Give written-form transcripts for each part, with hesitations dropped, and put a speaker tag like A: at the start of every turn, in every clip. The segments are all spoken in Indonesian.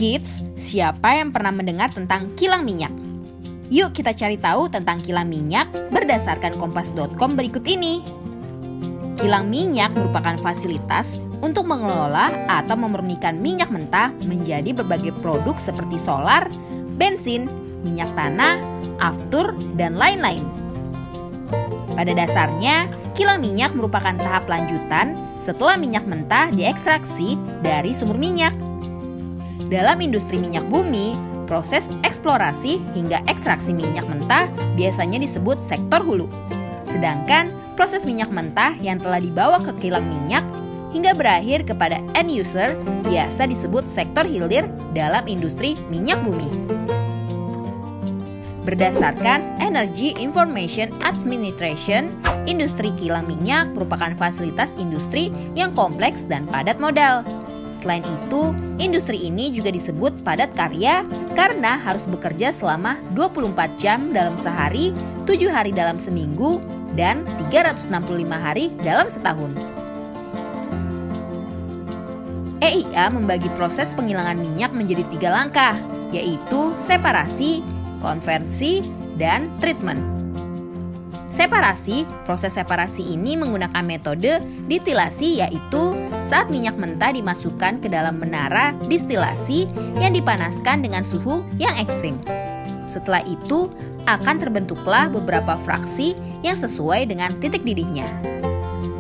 A: Kids, siapa yang pernah mendengar tentang kilang minyak? Yuk kita cari tahu tentang kilang minyak berdasarkan kompas.com berikut ini. Kilang minyak merupakan fasilitas untuk mengelola atau memurnikan minyak mentah menjadi berbagai produk seperti solar, bensin, minyak tanah, aftur, dan lain-lain. Pada dasarnya, kilang minyak merupakan tahap lanjutan setelah minyak mentah diekstraksi dari sumber minyak. Dalam industri minyak bumi, proses eksplorasi hingga ekstraksi minyak mentah biasanya disebut sektor hulu. Sedangkan proses minyak mentah yang telah dibawa ke kilang minyak hingga berakhir kepada end user biasa disebut sektor hilir dalam industri minyak bumi. Berdasarkan Energy Information Administration, industri kilang minyak merupakan fasilitas industri yang kompleks dan padat modal. Selain itu, industri ini juga disebut padat karya karena harus bekerja selama 24 jam dalam sehari, 7 hari dalam seminggu, dan 365 hari dalam setahun. EIA membagi proses penghilangan minyak menjadi 3 langkah, yaitu separasi, konversi, dan treatment. Separasi, proses separasi ini menggunakan metode distilasi, yaitu saat minyak mentah dimasukkan ke dalam menara distilasi yang dipanaskan dengan suhu yang ekstrim. Setelah itu, akan terbentuklah beberapa fraksi yang sesuai dengan titik didihnya.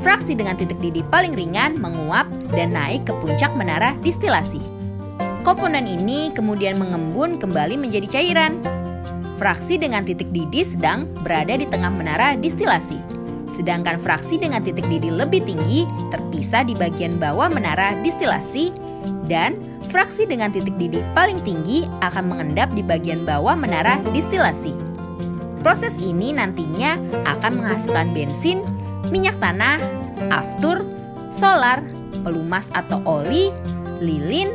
A: Fraksi dengan titik didih paling ringan menguap dan naik ke puncak menara distilasi. Komponen ini kemudian mengembun kembali menjadi cairan. Fraksi dengan titik didih sedang berada di tengah menara distilasi. Sedangkan fraksi dengan titik didih lebih tinggi terpisah di bagian bawah menara distilasi, dan fraksi dengan titik didih paling tinggi akan mengendap di bagian bawah menara distilasi. Proses ini nantinya akan menghasilkan bensin, minyak tanah, aftur, solar, pelumas atau oli, lilin,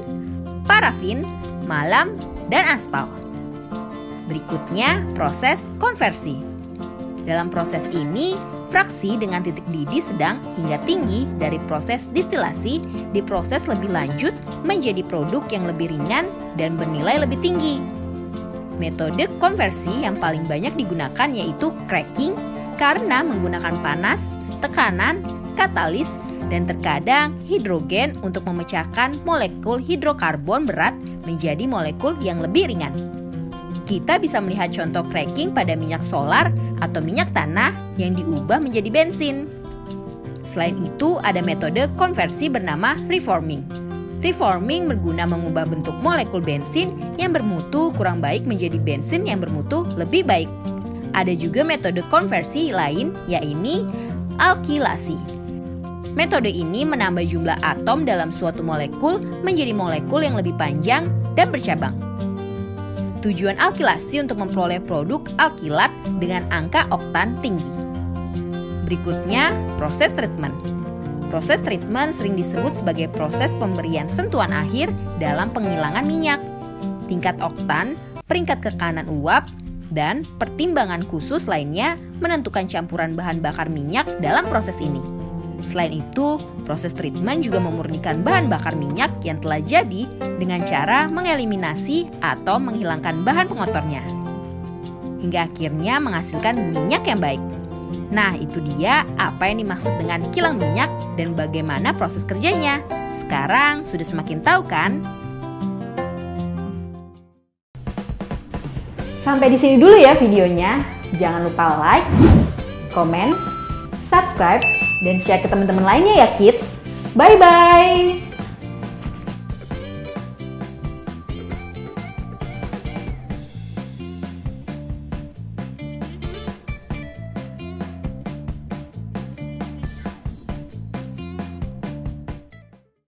A: parafin, malam, dan aspal. Berikutnya, proses konversi. Dalam proses ini, fraksi dengan titik didih sedang hingga tinggi dari proses distilasi diproses lebih lanjut menjadi produk yang lebih ringan dan bernilai lebih tinggi. Metode konversi yang paling banyak digunakan yaitu cracking karena menggunakan panas, tekanan, katalis, dan terkadang hidrogen untuk memecahkan molekul hidrokarbon berat menjadi molekul yang lebih ringan. Kita bisa melihat contoh cracking pada minyak solar atau minyak tanah yang diubah menjadi bensin. Selain itu, ada metode konversi bernama reforming. Reforming berguna mengubah bentuk molekul bensin yang bermutu kurang baik menjadi bensin yang bermutu lebih baik. Ada juga metode konversi lain, yaitu alkilasi. Metode ini menambah jumlah atom dalam suatu molekul menjadi molekul yang lebih panjang dan bercabang. Tujuan alkilasi untuk memperoleh produk alkilat dengan angka oktan tinggi. Berikutnya, proses treatment. Proses treatment sering disebut sebagai proses pemberian sentuhan akhir dalam penghilangan minyak. Tingkat oktan, peringkat tekanan uap, dan pertimbangan khusus lainnya menentukan campuran bahan bakar minyak dalam proses ini. Selain itu, proses treatment juga memurnikan bahan bakar minyak yang telah jadi dengan cara mengeliminasi atau menghilangkan bahan pengotornya, hingga akhirnya menghasilkan minyak yang baik. Nah, itu dia apa yang dimaksud dengan kilang minyak dan bagaimana proses kerjanya. Sekarang sudah semakin tahu kan?
B: Sampai di sini dulu ya videonya. Jangan lupa like, komen, subscribe, dan share ke teman-teman lainnya ya kids. Bye-bye!